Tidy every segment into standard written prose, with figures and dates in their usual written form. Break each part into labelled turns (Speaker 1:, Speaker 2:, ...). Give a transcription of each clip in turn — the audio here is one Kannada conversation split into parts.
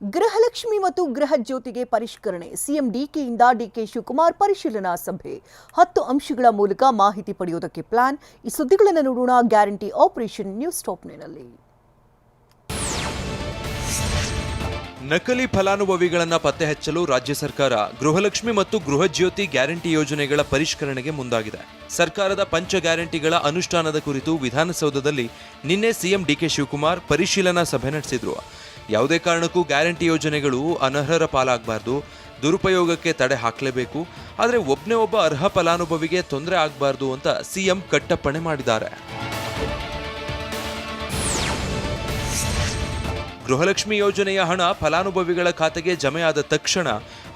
Speaker 1: ಗೃಹಲಕ್ಷ್ಮಿ ಮತ್ತು ಗೃಹ ಜ್ಯೋತಿಗೆ ಪರಿಷ್ಕರಣೆ ಸಿಎಂ ಡಿಕೆಯಿಂದ ಡಿಕೆ ಶಿವಕುಮಾರ್ ಪರಿಶೀಲನಾ ಸಭೆ 10 ಅಂಶಗಳ ಮೂಲಕ ಮಾಹಿತಿ ಪಡೆಯುವುದಕ್ಕೆ ಪ್ಲಾನ್. ಈ ಸುದ್ದಿಗಳನ್ನು ನೋಡೋಣ ಗ್ಯಾರಂಟಿ ಆಪರೇಷನ್ ನ್ಯೂಸ್ ಟಾಪ್ನಲ್ಲಿ.
Speaker 2: ನಕಲಿ ಫಲಾನುಭವಿಗಳನ್ನು ಪತ್ತೆ ಹಚ್ಚಲು ರಾಜ್ಯ ಸರ್ಕಾರ ಗೃಹಲಕ್ಷ್ಮಿ ಮತ್ತು ಗೃಹ ಜ್ಯೋತಿ ಗ್ಯಾರಂಟಿ ಯೋಜನೆಗಳ ಪರಿಷ್ಕರಣೆಗೆ ಮುಂದಾಗಿದೆ. ಸರ್ಕಾರದ ಪಂಚ ಗ್ಯಾರಂಟಿಗಳ ಅನುಷ್ಠಾನದ ಕುರಿತು ವಿಧಾನಸೌಧದಲ್ಲಿ ನಿನ್ನೆ ಸಿಎಂ ಡಿಕೆ ಶಿವಕುಮಾರ್ ಪರಿಶೀಲನಾ ಸಭೆ ನಡೆಸಿದ್ರು. ಯಾವುದೇ ಕಾರಣಕ್ಕೂ ಗ್ಯಾರಂಟಿ ಯೋಜನೆಗಳು ಅನರ್ಹರ ಪಾಲಾಗಬಾರ್ದು, ದುರುಪಯೋಗಕ್ಕೆ ತಡೆ ಹಾಕಲೇಬೇಕು, ಆದರೆ ಒಬ್ಬನೇ ಒಬ್ಬ ಅರ್ಹ ಫಲಾನುಭವಿಗೆ ತೊಂದರೆ ಆಗಬಾರ್ದು ಅಂತ ಸಿಎಂ ಕಟ್ಟಪ್ಪಣೆ ಮಾಡಿದ್ದಾರೆ. ಗೃಹಲಕ್ಷ್ಮಿ ಯೋಜನೆಯ ಹಣ ಫಲಾನುಭವಿಗಳ ಖಾತೆಗೆ ಜಮೆಯಾದ ತಕ್ಷಣ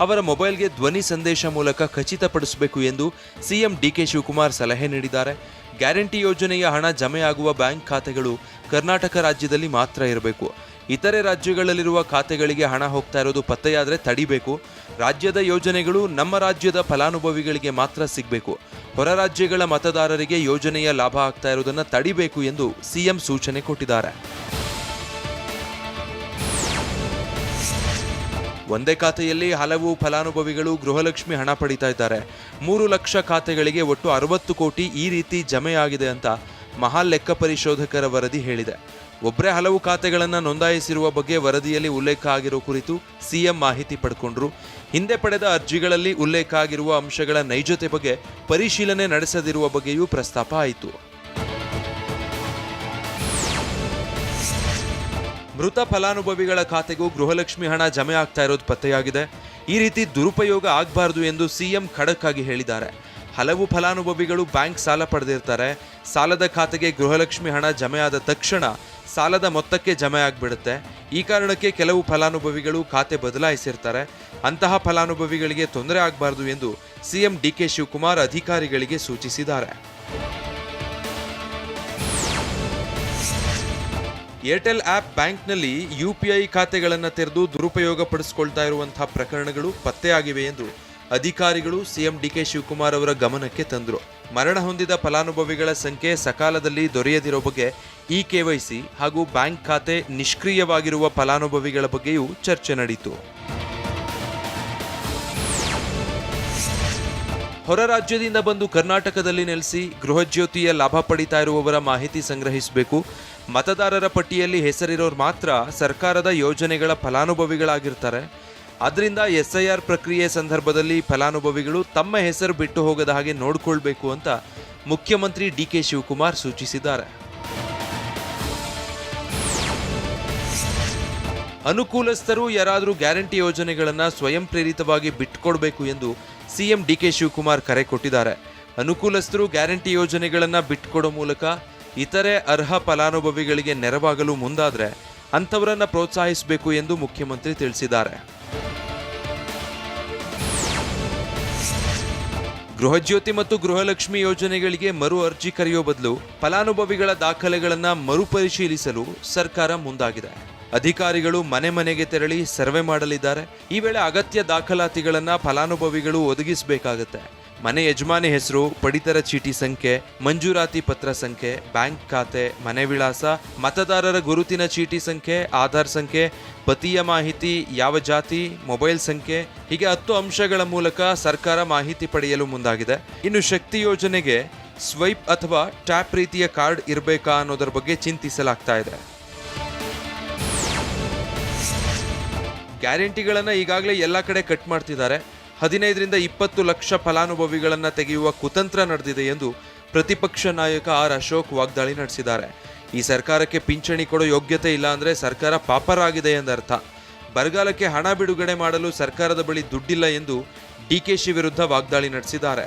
Speaker 2: ಅವರ ಮೊಬೈಲ್ಗೆ ಧ್ವನಿ ಸಂದೇಶ ಮೂಲಕ ಖಚಿತಪಡಿಸಬೇಕು ಎಂದು ಸಿಎಂ ಡಿಕೆ ಶಿವಕುಮಾರ್ ಸಲಹೆ ನೀಡಿದ್ದಾರೆ. ಗ್ಯಾರಂಟಿ ಯೋಜನೆಯ ಹಣ ಜಮೆಯಾಗುವ ಬ್ಯಾಂಕ್ ಖಾತೆಗಳು ಕರ್ನಾಟಕ ರಾಜ್ಯದಲ್ಲಿ ಮಾತ್ರ ಇರಬೇಕು. ಇತರೆ ರಾಜ್ಯಗಳಲ್ಲಿರುವ ಖಾತೆಗಳಿಗೆ ಹಣ ಹೋಗ್ತಾ ಇರೋದು ಪತ್ತೆಯಾದರೆ ತಡಿಬೇಕು. ರಾಜ್ಯದ ಯೋಜನೆಗಳು ನಮ್ಮ ರಾಜ್ಯದ ಫಲಾನುಭವಿಗಳಿಗೆ ಮಾತ್ರ ಸಿಗಬೇಕು. ಹೊರ ರಾಜ್ಯಗಳ ಮತದಾರರಿಗೆ ಯೋಜನೆಯ ಲಾಭ ಆಗ್ತಾ ಇರೋದನ್ನು ತಡಿಬೇಕು ಎಂದು ಸಿಎಂ ಸೂಚನೆ ಕೊಟ್ಟಿದ್ದಾರೆ. ಒಂದೇ ಖಾತೆಯಲ್ಲಿ ಹಲವು ಫಲಾನುಭವಿಗಳು ಗೃಹಲಕ್ಷ್ಮಿ ಹಣ ಪಡಿತಾ ಇದ್ದಾರೆ. 3 ಲಕ್ಷ ಖಾತೆಗಳಿಗೆ ಒಟ್ಟು 60 ಕೋಟಿ ಈ ರೀತಿ ಜಮೆಯಾಗಿದೆ ಅಂತ ಮಹಾ ಲೆಕ್ಕ ಪರಿಶೋಧಕರ ವರದಿ ಹೇಳಿದೆ. ಒಬ್ಬರೇ ಹಲವು ಖಾತೆಗಳನ್ನು ನೋಂದಾಯಿಸಿರುವ ಬಗ್ಗೆ ವರದಿಯಲ್ಲಿ ಉಲ್ಲೇಖ ಆಗಿರುವ ಕುರಿತು ಸಿಎಂ ಮಾಹಿತಿ ಪಡ್ಕೊಂಡ್ರು. ಹಿಂದೆ ಪಡೆದ ಅರ್ಜಿಗಳಲ್ಲಿ ಉಲ್ಲೇಖ ಆಗಿರುವ ಅಂಶಗಳ ನೈಜತೆ ಬಗ್ಗೆ ಪರಿಶೀಲನೆ ನಡೆಸದಿರುವ ಬಗ್ಗೆಯೂ ಪ್ರಸ್ತಾಪ ಆಯಿತು. ಮೃತ ಫಲಾನುಭವಿಗಳ ಖಾತೆಗೂ ಗೃಹಲಕ್ಷ್ಮಿ ಹಣ ಜಮೆ ಆಗ್ತಾ ಇರೋದು ಪತ್ತೆಯಾಗಿದೆ. ಈ ರೀತಿ ದುರುಪಯೋಗ ಆಗಬಾರ್ದು ಎಂದು ಸಿಎಂ ಖಡಕ್ ಆಗಿ ಹೇಳಿದ್ದಾರೆ. ಹಲವು ಫಲಾನುಭವಿಗಳು ಬ್ಯಾಂಕ್ ಸಾಲ ಪಡೆದಿರ್ತಾರೆ. ಸಾಲದ ಖಾತೆಗೆ ಗೃಹಲಕ್ಷ್ಮಿ ಹಣ ಜಮೆಯಾದ ತಕ್ಷಣ ಸಾಲದ ಮೊತ್ತಕ್ಕೆ ಜಮೆ ಆಗಿಬಿಡುತ್ತೆ. ಈ ಕಾರಣಕ್ಕೆ ಕೆಲವು ಫಲಾನುಭವಿಗಳು ಖಾತೆ ಬದಲಾಯಿಸಿರ್ತಾರೆ. ಅಂತಹ ಫಲಾನುಭವಿಗಳಿಗೆ ತೊಂದರೆ ಆಗಬಾರ್ದು ಎಂದು ಸಿಎಂ ಡಿಕೆ ಶಿವಕುಮಾರ್ ಅಧಿಕಾರಿಗಳಿಗೆ ಸೂಚಿಸಿದ್ದಾರೆ. ಏರ್ಟೆಲ್ ಆಪ್ ಬ್ಯಾಂಕ್ನಲ್ಲಿ ಯುಪಿಐ ಖಾತೆಗಳನ್ನು ತೆರೆದು ದುರುಪಯೋಗ ಪಡಿಸಿಕೊಳ್ತಾ ಇರುವಂತಹ ಪ್ರಕರಣಗಳು ಪತ್ತೆಯಾಗಿವೆ ಎಂದು ಅಧಿಕಾರಿಗಳು ಸಿಎಂ ಡಿಕೆ ಶಿವಕುಮಾರ್ ಅವರ ಗಮನಕ್ಕೆ ತಂದರು. ಮರಣ ಹೊಂದಿದ ಫಲಾನುಭವಿಗಳ ಸಂಖ್ಯೆ ಸಕಾಲದಲ್ಲಿ ದೊರೆಯದಿರೋ ಬಗ್ಗೆ ಇಕೆವೈಸಿ ಹಾಗೂ ಬ್ಯಾಂಕ್ ಖಾತೆ ನಿಷ್ಕ್ರಿಯವಾಗಿರುವ ಫಲಾನುಭವಿಗಳ ಬಗ್ಗೆಯೂ ಚರ್ಚೆ ನಡೆಯಿತು. ಹೊರ ರಾಜ್ಯದಿಂದ ಬಂದು ಕರ್ನಾಟಕದಲ್ಲಿ ನೆಲೆಸಿ ಗೃಹ ಜ್ಯೋತಿಯ ಲಾಭ ಪಡಿತಾ ಇರುವವರ ಮಾಹಿತಿ ಸಂಗ್ರಹಿಸಬೇಕು. ಮತದಾರರ ಪಟ್ಟಿಯಲ್ಲಿ ಹೆಸರಿರೋರು ಮಾತ್ರ ಸರ್ಕಾರದ ಯೋಜನೆಗಳ ಫಲಾನುಭವಿಗಳಾಗಿರ್ತಾರೆ. ಆದ್ದರಿಂದ SIR ಪ್ರಕ್ರಿಯೆ ಸಂದರ್ಭದಲ್ಲಿ ಫಲಾನುಭವಿಗಳು ತಮ್ಮ ಹೆಸರು ಬಿಟ್ಟು ಹೋಗದ ಹಾಗೆ ನೋಡಿಕೊಳ್ಬೇಕು ಅಂತ ಮುಖ್ಯಮಂತ್ರಿ ಡಿಕೆ ಶಿವಕುಮಾರ್ ಸೂಚಿಸಿದ್ದಾರೆ. ಅನುಕೂಲಸ್ಥರು ಯಾರಾದರೂ ಗ್ಯಾರಂಟಿ ಯೋಜನೆಗಳನ್ನು ಸ್ವಯಂ ಪ್ರೇರಿತವಾಗಿ ಬಿಟ್ಟುಕೊಡ್ಬೇಕು ಎಂದು ಸಿಎಂ ಡಿಕೆ ಶಿವಕುಮಾರ್ ಕರೆ ಕೊಟ್ಟಿದ್ದಾರೆ. ಅನುಕೂಲಸ್ಥರು ಗ್ಯಾರಂಟಿ ಯೋಜನೆಗಳನ್ನು ಬಿಟ್ಟುಕೊಡೋ ಮೂಲಕ ಇತರೆ ಅರ್ಹ ಫಲಾನುಭವಿಗಳಿಗೆ ನೆರವಾಗಲು ಮುಂದಾದರೆ ಅಂಥವರನ್ನು ಪ್ರೋತ್ಸಾಹಿಸಬೇಕು ಎಂದು ಮುಖ್ಯಮಂತ್ರಿ ತಿಳಿಸಿದ್ದಾರೆ. ಗೃಹಜ್ಯೋತಿ ಮತ್ತು ಗೃಹಲಕ್ಷ್ಮಿ ಯೋಜನೆಗಳಿಗೆ ಮರು ಅರ್ಜಿ ಕರೆಯೋ ಬದಲು ಫಲಾನುಭವಿಗಳ ದಾಖಲೆಗಳನ್ನು ಮರುಪರಿಶೀಲಿಸಲು ಸರ್ಕಾರ ಮುಂದಾಗಿದೆ. ಅಧಿಕಾರಿಗಳು ಮನೆ ಮನೆಗೆ ತೆರಳಿ ಸರ್ವೆ ಮಾಡಲಿದ್ದಾರೆ. ಈ ವೇಳೆ ಅಗತ್ಯ ದಾಖಲಾತಿಗಳನ್ನು ಫಲಾನುಭವಿಗಳು ಒದಗಿಸಬೇಕಾಗುತ್ತೆ. ಮನೆ ಯಜಮಾನಿ ಹೆಸರು, ಪಡಿತರ ಚೀಟಿ ಸಂಖ್ಯೆ, ಮಂಜೂರಾತಿ ಪತ್ರ ಸಂಖ್ಯೆ, ಬ್ಯಾಂಕ್ ಖಾತೆ, ಮನೆ ವಿಳಾಸ, ಮತದಾರರ ಗುರುತಿನ ಚೀಟಿ ಸಂಖ್ಯೆ, ಆಧಾರ್ ಸಂಖ್ಯೆ, ಪತಿಯ ಮಾಹಿತಿ, ಯಾವ ಜಾತಿ, ಮೊಬೈಲ್ ಸಂಖ್ಯೆ, ಹೀಗೆ 10 ಅಂಶಗಳ ಮೂಲಕ ಸರ್ಕಾರ ಮಾಹಿತಿ ಪಡೆಯಲು ಮುಂದಾಗಿದೆ. ಇನ್ನು ಶಕ್ತಿ ಯೋಜನೆಗೆ ಸ್ವೈಪ್ ಅಥವಾ ಟ್ಯಾಪ್ ರೀತಿಯ ಕಾರ್ಡ್ ಇರಬೇಕಾ ಅನ್ನೋದರ ಬಗ್ಗೆ ಚಿಂತಿಸಲಾಗ್ತಾ ಇದೆ. ಗ್ಯಾರಂಟಿಗಳನ್ನು ಈಗಾಗಲೇ ಎಲ್ಲ ಕಡೆ ಕಟ್ ಮಾಡ್ತಿದ್ದಾರೆ. 15ರಿಂದ 20 ಲಕ್ಷ ಫಲಾನುಭವಿಗಳನ್ನು ತೆಗೆಯುವ ಕುತಂತ್ರ ನಡೆದಿದೆ ಎಂದು ಪ್ರತಿಪಕ್ಷ ನಾಯಕ ಆರ್ ಅಶೋಕ್ ವಾಗ್ದಾಳಿ ನಡೆಸಿದ್ದಾರೆ. ಈ ಸರ್ಕಾರಕ್ಕೆ ಪಿಂಚಣಿ ಕೊಡೋ ಯೋಗ್ಯತೆ ಇಲ್ಲ ಅಂದರೆ ಸರ್ಕಾರ ಪಾಪರಾಗಿದೆ ಎಂದರ್ಥ. ಬರಗಾಲಕ್ಕೆ ಹಣ ಬಿಡುಗಡೆ ಮಾಡಲು ಸರ್ಕಾರದ ಬಳಿ ದುಡ್ಡಿಲ್ಲ ಎಂದು ಡಿಕೆಶಿ ವಿರುದ್ಧ ವಾಗ್ದಾಳಿ ನಡೆಸಿದ್ದಾರೆ.